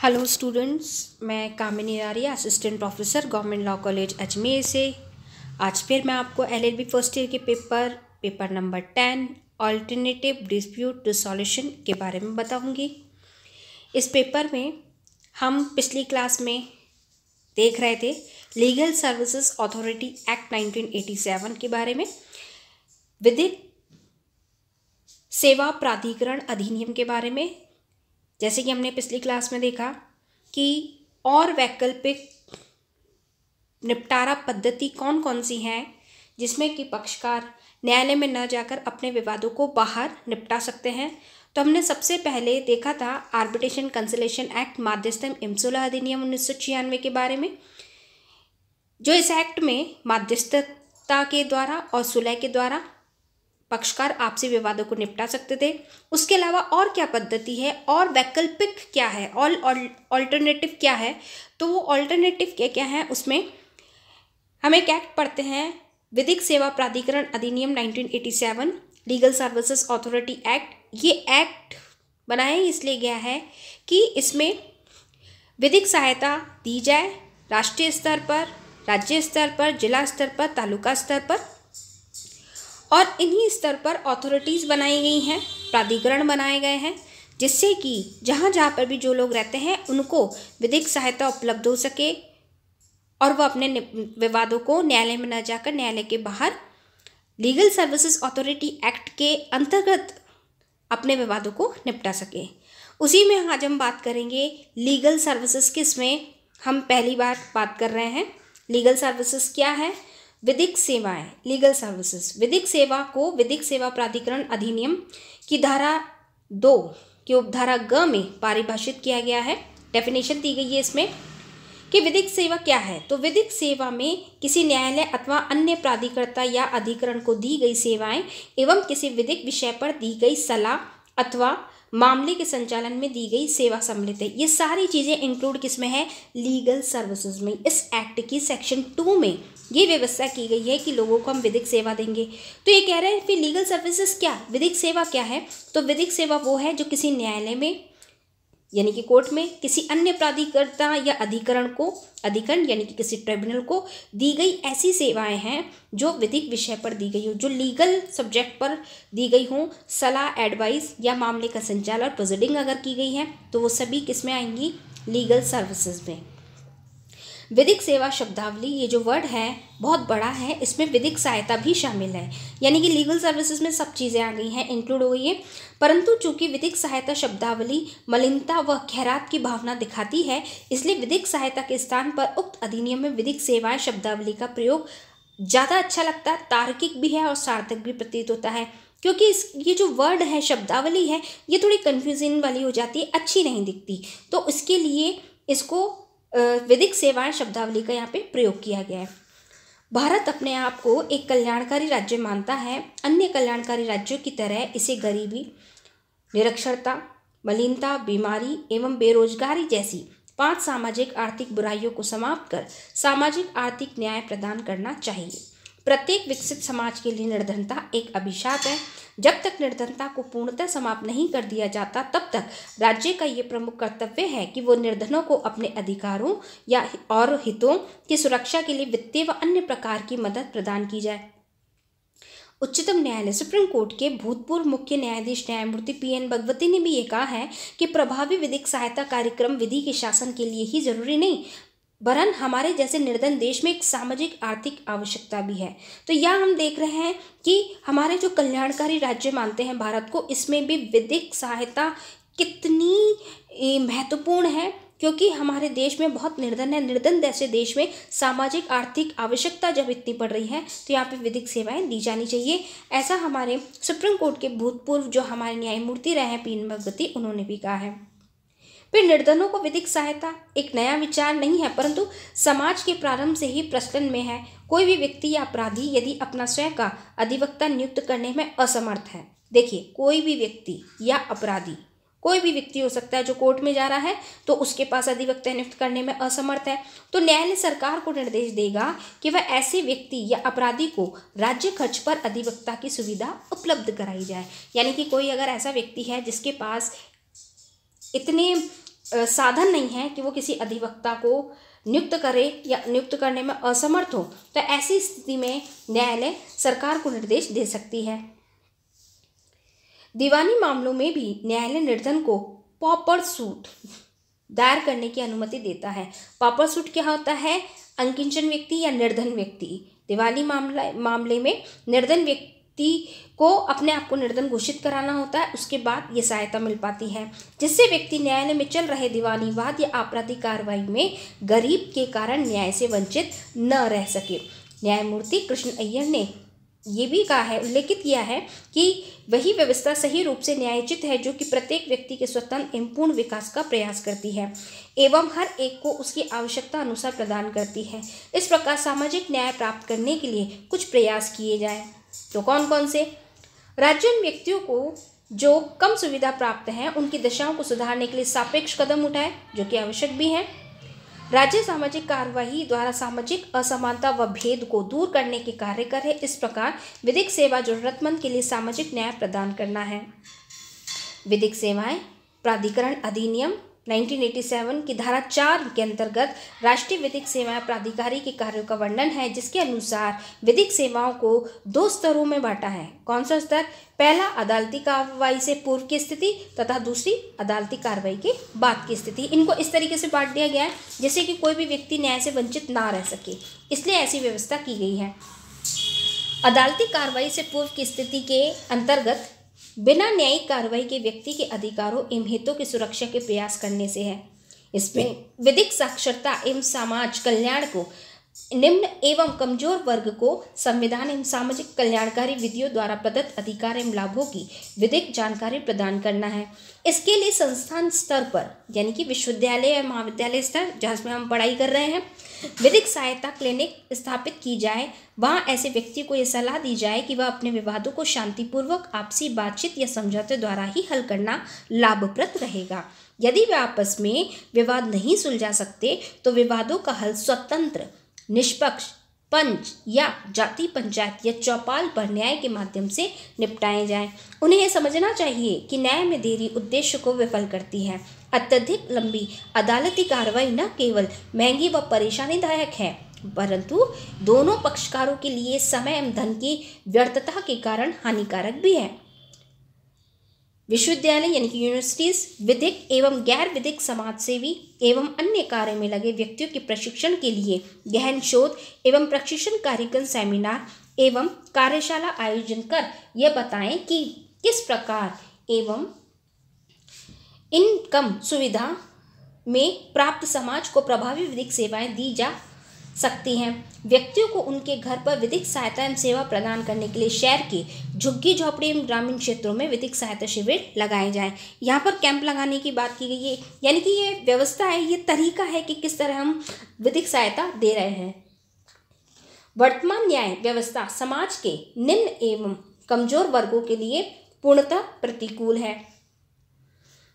Hello students, मैं Kamini Arya, assistant professor government law college Ajmer से। आज फिर मैं आपको एलएलबी फर्स्ट ईयर के paper number 10 alternative dispute resolution के बारे में बताऊंगी। इस पेपर में हम पिछली क्लास में देख रहे थे लीगल सर्विसेज अथॉरिटी एक्ट 1987 के बारे में, विधिक सेवा प्राधिकरण अधिनियम के बारे में। जैसे कि हमने पिछली क्लास में देखा कि और वैकल्पिक निपटारा पद्धति कौन कौन सी हैं जिसमें कि पक्षकार न्यायालय में न जाकर अपने विवादों को बाहर निपटा सकते हैं। तो हमने सबसे पहले देखा था आर्बिट्रेशन कंसिलेशन एक्ट माध्यस्थम इमसुला अधिनियम 1996 के बारे में, जो इस एक्ट में माध्यस्थता के द्वारा और सुलह के द्वारा पक्षकार आपसी विवादों को निपटा सकते थे। उसके अलावा और क्या पद्धति है और वैकल्पिक क्या है, ऑल्टरनेटिव क्या है, तो वो ऑल्टरनेटिव क्या क्या है उसमें हम एक एक्ट पढ़ते हैं, विधिक सेवा प्राधिकरण अधिनियम 1987, लीगल सर्विसेज अथॉरिटी एक्ट। ये एक्ट बनाया इसलिए गया है कि इसमें विधिक सहायता दी जाए राष्ट्रीय स्तर पर, राज्य स्तर पर, जिला स्तर पर, तालुका स्तर पर, और इन्हीं स्तर पर अथॉरिटीज़ बनाई गई हैं, प्राधिकरण बनाए गए हैं, जिससे कि जहाँ जहाँ पर भी जो लोग रहते हैं उनको विधिक सहायता उपलब्ध हो सके और वह अपने विवादों को न्यायालय में न जाकर न्यायालय के बाहर लीगल सर्विसेज अथॉरिटी एक्ट के अंतर्गत अपने विवादों को निपटा सके। उसी में आज हम बात करेंगे लीगल सर्विसेज के, इसमें हम पहली बार बात कर रहे हैं लीगल सर्विसेज क्या है। विधिक सेवाएं, लीगल सर्विसेज, विधिक सेवा को विधिक सेवा प्राधिकरण अधिनियम की धारा 2 की उपधारा ग में परिभाषित किया गया है। डेफिनेशन दी गई है इसमें कि विधिक सेवा क्या है। तो विधिक सेवा में किसी न्यायालय अथवा अन्य प्राधिकर्ता या अधिकरण को दी गई सेवाएं एवं किसी विधिक विषय पर दी गई सलाह अथवा मामले के संचालन में दी गई सेवा सम्मिलित है। ये सारी चीज़ें इंक्लूड किस में है? लीगल सर्विसेज में। इस एक्ट की सेक्शन 2 में ये व्यवस्था की गई है कि लोगों को हम विधिक सेवा देंगे। तो ये कह रहे हैं फिर लीगल सर्विसेज क्या, विधिक सेवा क्या है? तो विधिक सेवा वो है जो किसी न्यायालय में यानी कि कोर्ट में किसी अन्य प्राधिकर्ता या अधिकरण यानी कि किसी ट्रिब्यूनल को दी गई ऐसी सेवाएं हैं जो विधिक विषय पर दी गई हो, जो लीगल सब्जेक्ट पर दी गई हो, सलाह, एडवाइस या मामले का संचालन, प्रोसीडिंग अगर की गई है तो वो सभी किस में आएंगी? लीगल सर्विसेज में। विधिक सेवा शब्दावली, ये जो वर्ड है बहुत बड़ा है, इसमें विधिक सहायता भी शामिल है, यानी कि लीगल सर्विसेज में सब चीज़ें आ गई हैं, इंक्लूड हो गई है। परंतु चूंकि विधिक सहायता शब्दावली मलिनता व खैरात की भावना दिखाती है, इसलिए विधिक सहायता के स्थान पर उक्त अधिनियम में विधिक सेवाएं शब्दावली का प्रयोग ज़्यादा अच्छा लगता है, तार्किक भी है और सार्थक भी प्रतीत होता है। क्योंकि ये जो वर्ड है, शब्दावली है, ये थोड़ी कन्फ्यूजन वाली हो जाती है, अच्छी नहीं दिखती, तो इसके लिए इसको विधिक सेवाएं शब्दावली का यहाँ पे प्रयोग किया गया है। भारत अपने आप को एक कल्याणकारी राज्य मानता है। अन्य कल्याणकारी राज्यों की तरह इसे गरीबी, निरक्षरता, मलिनता, बीमारी एवं बेरोजगारी जैसी 5 सामाजिक आर्थिक बुराइयों को समाप्त कर सामाजिक आर्थिक न्याय प्रदान करना चाहिए। प्रत्येक विकसित समाज के लिए निर्धनता एक अभिशाप है। जब तक निर्धनता को पूर्णतः समाप्त नहीं कर दिया जाता, तब तक राज्य का ये प्रमुख कर्तव्य है कि वो निर्धनों को अपने अधिकारों या और हितों की सुरक्षा के लिए वित्तीय व अन्य प्रकार की मदद प्रदान की जाए। उच्चतम न्यायालय सुप्रीम कोर्ट के भूतपूर्व मुख्य न्यायाधीश न्यायमूर्ति PN भगवती ने भी ये कहा है कि प्रभावी विधिक सहायता कार्यक्रम विधि के शासन के लिए ही जरूरी नहीं, वरन हमारे जैसे निर्धन देश में एक सामाजिक आर्थिक आवश्यकता भी है। तो यहाँ हम देख रहे हैं कि हमारे जो कल्याणकारी राज्य मानते हैं भारत को, इसमें भी विधिक सहायता कितनी महत्वपूर्ण है, क्योंकि हमारे देश में बहुत निर्धन है। निर्धन जैसे देश में सामाजिक आर्थिक आवश्यकता जब इतनी पड़ रही है तो यहाँ पे विधिक सेवाएं दी जानी चाहिए। ऐसा हमारे सुप्रीम कोर्ट के भूतपूर्व जो हमारे न्यायमूर्ति रहे हैं PN भगवती, उन्होंने भी कहा है। फिर निर्धनों को विधिक सहायता एक नया विचार नहीं है, परंतु समाज के प्रारंभ से ही प्रचलन में है। कोई भी व्यक्ति या अपराधी यदि अपना स्वयं का अधिवक्ता नियुक्त करने में असमर्थ है, देखिए कोई भी व्यक्ति या अपराधी, कोई भी व्यक्ति हो सकता है जो कोर्ट में जा रहा है तो उसके पास अधिवक्ता नियुक्त करने में असमर्थ है, तो न्यायालय सरकार को निर्देश देगा कि वह ऐसे व्यक्ति या अपराधी को राज्य खर्च पर अधिवक्ता की सुविधा उपलब्ध कराई जाए। यानी कि कोई अगर ऐसा व्यक्ति है जिसके पास इतने साधन नहीं है कि वो किसी अधिवक्ता को नियुक्त करे या नियुक्त करने में असमर्थ हो, तो ऐसी स्थिति में न्यायालय सरकार को निर्देश दे सकती है। दीवानी मामलों में भी न्यायालय निर्धन को पॉपर सूट दायर करने की अनुमति देता है। पॉपर सूट क्या होता है? अंकिंचन व्यक्ति या निर्धन व्यक्ति। दीवानी मामले में निर्धन व्यक्ति को अपने आप को निर्धन घोषित कराना होता है, उसके बाद ये सहायता मिल पाती है, जिससे व्यक्ति न्यायालय में चल रहे दीवानी वाद या आपराधिक कार्रवाई में गरीब के कारण न्याय से वंचित न रह सके। न्यायमूर्ति कृष्ण अय्यर ने ये भी कहा है, उल्लेखित किया है कि वही व्यवस्था सही रूप से न्यायोचित है जो कि प्रत्येक व्यक्ति के स्वतंत्र एवं पूर्ण विकास का प्रयास करती है एवं हर एक को उसकी आवश्यकता अनुसार प्रदान करती है। इस प्रकार सामाजिक न्याय प्राप्त करने के लिए कुछ प्रयास किए जाएं। तो कौन कौन से? राज्य उन व्यक्तियों को जो कम सुविधा प्राप्त हैं उनकी दशाओं को सुधारने के लिए सापेक्ष कदम उठाए, जो कि आवश्यक भी है। राज्य सामाजिक कार्यवाही द्वारा सामाजिक असमानता व भेद को दूर करने के कार्य करे। इस प्रकार विधिक सेवा जरूरतमंद के लिए सामाजिक न्याय प्रदान करना है। विधिक सेवाएं प्राधिकरण अधिनियम 1987 की धारा 4 के अंतर्गत राष्ट्रीय विधिक सेवाएं प्राधिकारी के कार्यों का वर्णन है, जिसके अनुसार विधिक सेवाओं को 2 स्तरों में बांटा है। कौन सा स्तर? पहला अदालती कार्रवाई से पूर्व की स्थिति तथा दूसरी अदालती कार्रवाई के बाद की स्थिति। इनको इस तरीके से बांट दिया गया है जिससे कि कोई भी व्यक्ति न्याय से वंचित ना रह सके, इसलिए ऐसी व्यवस्था की गई है। अदालती कार्रवाई से पूर्व की स्थिति के अंतर्गत बिना न्यायिक कार्रवाई के व्यक्ति के अधिकारों एवं हितों की सुरक्षा के प्रयास करने से है। इसमें विधिक साक्षरता एवं समाज कल्याण को निम्न एवं कमजोर वर्ग को संविधान एवं सामाजिक कल्याणकारी विधियों द्वारा प्रदत्त अधिकार एवं लाभों की विधिक जानकारी प्रदान करना है। इसके लिए संस्थान स्तर पर यानी कि विश्वविद्यालय या महाविद्यालय स्तर जहाँ हम पढ़ाई कर रहे हैं, विधिक सहायता क्लिनिक स्थापित की जाए। वहाँ ऐसे व्यक्ति को यह सलाह दी जाए कि वह अपने विवादों को शांतिपूर्वक आपसी बातचीत या समझौते द्वारा ही हल करना लाभप्रद रहेगा। यदि वे आपस में विवाद नहीं सुलझा सकते तो विवादों का हल स्वतंत्र, निष्पक्ष पंच या जाति पंचायत या चौपाल पर न्याय के माध्यम से निपटाए जाएं। उन्हें यह समझना चाहिए कि न्याय में देरी उद्देश्य को विफल करती है। अत्यधिक लंबी अदालती कार्रवाई न केवल महंगी व परेशानीदायक है, परंतु दोनों पक्षकारों के लिए समय एवं धन की व्यर्थता के कारण हानिकारक भी है। विश्वविद्यालय यानी कि यूनिवर्सिटीज विधिक एवं गैर विधिक समाजसेवी एवं अन्य कार्य में लगे व्यक्तियों के प्रशिक्षण के लिए गहन शोध एवं प्रशिक्षण कार्यक्रम, सेमिनार एवं कार्यशाला आयोजन कर यह बताएं कि किस प्रकार एवं इन कम सुविधा में प्राप्त समाज को प्रभावी विधिक सेवाएं दी जा सकती हैं। व्यक्तियों को उनके घर पर विधिक सहायता एवं सेवा प्रदान करने के लिए शहर के झुग्गी झोपड़ी एवं ग्रामीण क्षेत्रों में विधिक सहायता शिविर लगाए जाएं। यहाँ पर कैंप लगाने की बात की गई है, यानी कि ये व्यवस्था है, ये तरीका है कि किस तरह हम विधिक सहायता दे रहे हैं। वर्तमान न्याय व्यवस्था समाज के निम्न एवं कमजोर वर्गों के लिए पूर्णतः प्रतिकूल है।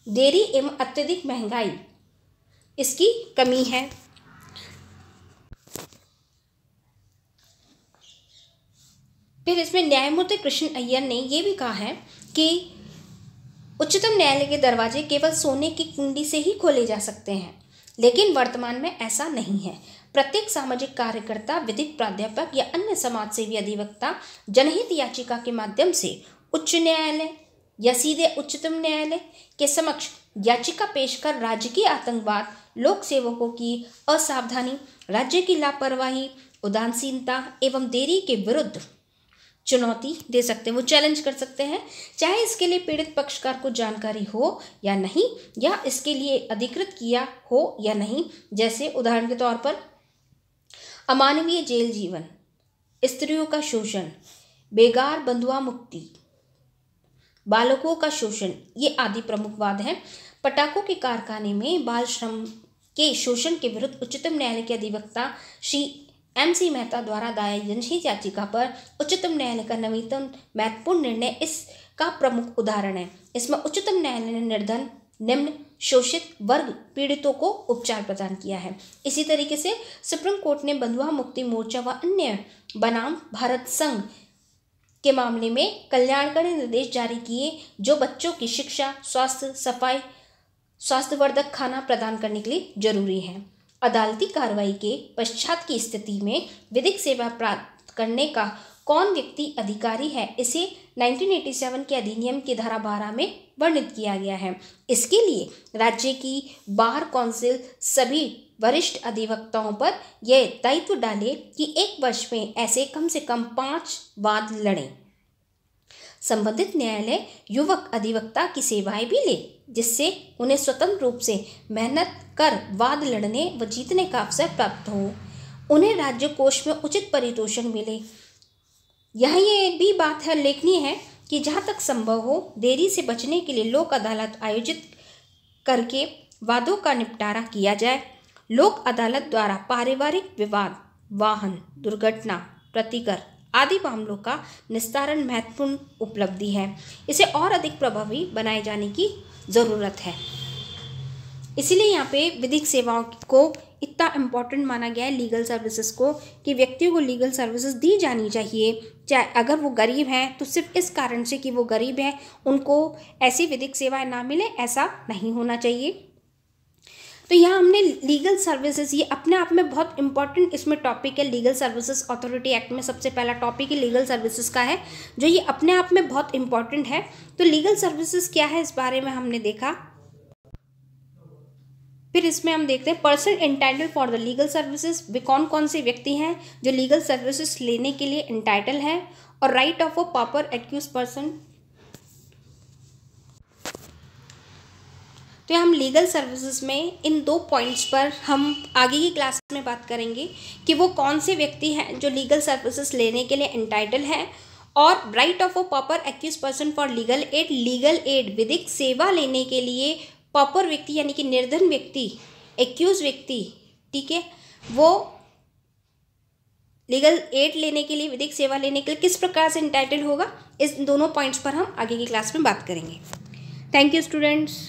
देरी एवं अत्यधिक महंगाई इसकी कमी है। फिर इसमें न्यायमूर्ति कृष्ण अय्यर ने यह भी कहा है कि उच्चतम न्यायालय के दरवाजे केवल सोने की कुंडी से ही खोले जा सकते हैं, लेकिन वर्तमान में ऐसा नहीं है। प्रत्येक सामाजिक कार्यकर्ता, विधिक प्राध्यापक या अन्य समाजसेवी अधिवक्ता जनहित याचिका के माध्यम से उच्च न्यायालय या सीधे उच्चतम न्यायालय के समक्ष याचिका पेश कर राज्य की आतंकवाद, लोक सेवकों की असावधानी, राज्य की लापरवाही, उदासीनता एवं देरी के विरुद्ध चुनौती दे सकते हैं, वो चैलेंज कर सकते हैं, चाहे इसके लिए पीड़ित पक्षकार को जानकारी हो या नहीं, या इसके लिए अधिकृत किया हो या नहीं। जैसे उदाहरण के तौर पर अमानवीय जेल जीवन, स्त्रियों का शोषण, बेगार बंधुआ मुक्ति, बालकों का शोषण, ये आदि प्रमुख वाद हैं। पटाखों के कारखाने में बाल श्रम के शोषण के विरुद्ध उच्चतम न्यायालय के अधिवक्ता श्री MC मेहता द्वारा दायर जनहित याचिका पर उच्चतम न्यायालय का नवीनतम महत्वपूर्ण निर्णय इसका प्रमुख उदाहरण है। इसमें उच्चतम न्यायालय ने निर्धन, निम्न, शोषित वर्ग पीड़ितों को उपचार प्रदान किया है। इसी तरीके से सुप्रीम कोर्ट ने बंधुआ मुक्ति मोर्चा व अन्य बनाम भारत संघ के मामले में कल्याणकारी निर्देश जारी किए, जो बच्चों की शिक्षा, स्वास्थ्य, सफाई, स्वास्थ्यवर्धक खाना प्रदान करने के लिए जरूरी है। अदालती कार्रवाई के पश्चात की स्थिति में विधिक सेवा प्राप्त करने का कौन व्यक्ति अधिकारी है, इसे 1987 के अधिनियम की धारा 12 में वर्णित किया गया है। इसके लिए राज्य की बार काउंसिल सभी वरिष्ठ अधिवक्ताओं पर यह दायित्व डाले कि 1 वर्ष में ऐसे कम से कम 5 वाद लड़ें। संबंधित न्यायालय युवक अधिवक्ता की सेवाएं भी ले, जिससे उन्हें स्वतंत्र रूप से मेहनत कर वाद लड़ने व जीतने का अवसर प्राप्त हो। उन्हें राज्य कोष में उचित पारितोषिक मिले। यहाँ ये भी बात है उल्लेखनीय है कि जहाँ तक संभव हो देरी से बचने के लिए लोक अदालत आयोजित करके वादों का निपटारा किया जाए। लोक अदालत द्वारा पारिवारिक विवाद, वाहन दुर्घटना, प्रतिकर आदि मामलों का निस्तारण महत्वपूर्ण उपलब्धि है। इसे और अधिक प्रभावी बनाए जाने की ज़रूरत है। इसीलिए यहाँ पे विधिक सेवाओं को इतना इम्पोर्टेंट माना गया है लीगल सर्विसेज को, कि व्यक्तियों को लीगल सर्विसेज दी जानी चाहिए। चाहे अगर वो गरीब हैं तो सिर्फ इस कारण से कि वो गरीब हैं उनको ऐसी विधिक सेवाएं ना मिले, ऐसा नहीं होना चाहिए। तो यहाँ हमने लीगल सर्विसेज, ये अपने आप में बहुत इंपॉर्टेंट इसमें टॉपिक है। लीगल सर्विसेज अथॉरिटी एक्ट में सबसे पहला टॉपिक ही लीगल सर्विसेज का है, जो ये अपने आप में बहुत इंपॉर्टेंट है। तो लीगल सर्विसेज क्या है इस बारे में हमने देखा। फिर इसमें हम देखते हैं person entitle for the legal services, वे कौन कौन से व्यक्ति हैं जो लीगल सर्विसेज लेने के लिए एंटाइटल हैं, और right of a proper accused person. तो हम लीगल सर्विसेज में इन 2 पॉइंट्स पर हम आगे की क्लास में बात करेंगे कि वो कौन से व्यक्ति हैं जो लीगल सर्विसेज लेने के लिए एंटाइटल हैं, और right of a proper accused person for legal aid. Legal aid विधिक सेवा लेने के लिए प्रॉपर व्यक्ति यानी कि निर्धन व्यक्ति, एक्यूज व्यक्ति, ठीक है, वो लीगल एड लेने के लिए, विधिक सेवा लेने के लिए किस प्रकार से एंटाइटल होगा, इस दोनों पॉइंट्स पर हम आगे की क्लास में बात करेंगे। Thank you students.